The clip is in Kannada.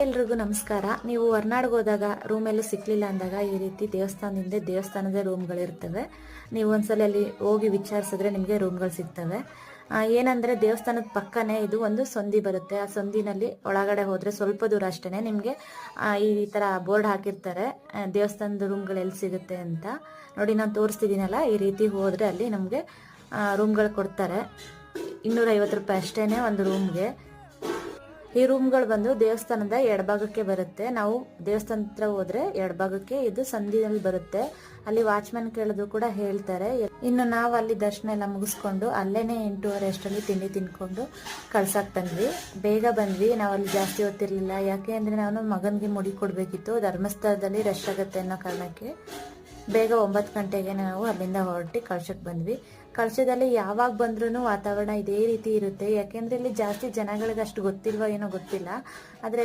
ಎಲ್ರಿಗೂ ನಮಸ್ಕಾರ. ನೀವು ಹೊರನಾಡಿಗೆ ಹೋದಾಗ ರೂಮೆಲ್ಲೂ ಸಿಕ್ಲಿಲ್ಲ ಅಂದಾಗ ಈ ರೀತಿ ದೇವಸ್ಥಾನದ ರೂಮ್ಗಳಿರ್ತವೆ. ನೀವು ಒಂದ್ಸಲ ಅಲ್ಲಿ ಹೋಗಿ ವಿಚಾರಿಸಿದ್ರೆ ನಿಮಗೆ ರೂಮ್ಗಳು ಸಿಗ್ತವೆ. ಏನಂದ್ರೆ ದೇವಸ್ಥಾನದ ಪಕ್ಕನೇ ಇದು ಒಂದು ಸಂದಿ ಬರುತ್ತೆ. ಆ ಸಂದಿನಲ್ಲಿ ಒಳಗಡೆ ಹೋದ್ರೆ ಸ್ವಲ್ಪ ದೂರ ಅಷ್ಟೇನೆ ನಿಮಗೆ ಈ ತರ ಬೋರ್ಡ್ ಹಾಕಿರ್ತಾರೆ, ದೇವಸ್ಥಾನದ ರೂಮ್ಗಳು ಎಲ್ಲಿ ಸಿಗುತ್ತೆ ಅಂತ. ನೋಡಿ, ನಾನು ತೋರಿಸ್ತಿದ್ದೀನಲ್ಲ, ಈ ರೀತಿ ಹೋದ್ರೆ ಅಲ್ಲಿ ನಮಗೆ ರೂಮ್ಗಳು ಕೊಡ್ತಾರೆ. 250 ರೂಪಾಯಿ ಅಷ್ಟೇನೆ ಒಂದು ರೂಮ್ಗೆ. ಈ ರೂಮ್ಗಳು ಬಂದು ದೇವಸ್ಥಾನದ ಎಡಭಾಗಕ್ಕೆ ಬರುತ್ತೆ. ನಾವು ದೇವಸ್ಥಾನ ಹತ್ರ ಹೋದ್ರೆ ಎಡಭಾಗಕ್ಕೆ ಇದು ಸಂದಿನಲ್ಲಿ ಬರುತ್ತೆ. ಅಲ್ಲಿ ವಾಚ್ಮನ್ ಕೇಳಿದ್ರು ಕೂಡ ಹೇಳ್ತಾರೆ. ಇನ್ನು ನಾವು ಅಲ್ಲಿ ದರ್ಶನ ಎಲ್ಲ ಮುಗಿಸ್ಕೊಂಡು ಅಲ್ಲೇನೆ 8:30 ಅಷ್ಟರಲ್ಲಿ ತಿಂಡಿ ತಿನ್ಕೊಂಡು ಕಳ್ಸಕ್ ಬಂದ್ವಿ. ಬೇಗ ಬಂದ್ವಿ, ನಾವು ಅಲ್ಲಿ ಜಾಸ್ತಿ ಹೊತ್ತಿರ್ಲಿಲ್ಲ. ಯಾಕೆ ಅಂದ್ರೆ ನಾನು ಮಗನ್ಗೆ ಮುಡಿ ಕೊಡ್ಬೇಕಿತ್ತು. ಧರ್ಮಸ್ಥಳದಲ್ಲಿ ರಶ್ ಆಗುತ್ತೆ ಅನ್ನೋ ಕಾರಣಕ್ಕೆ ಬೇಗ 9 ಗಂಟೆಗೆ ನಾವು ಅಲ್ಲಿಂದ ಹೊರಟಿ ಕಳ್ಸಕ್ ಬಂದ್ವಿ. ಕಳ್ಸದಲ್ಲಿ ಯಾವಾಗ ಬಂದ್ರೂ ವಾತಾವರಣ ಇದೇ ರೀತಿ ಇರುತ್ತೆ. ಯಾಕೆಂದ್ರೆ ಇಲ್ಲಿ ಜಾಸ್ತಿ ಜನಗಳಿಗೆ ಅಷ್ಟು ಗೊತ್ತಿಲ್ವ ಏನೋ ಗೊತ್ತಿಲ್ಲ, ಆದ್ರೆ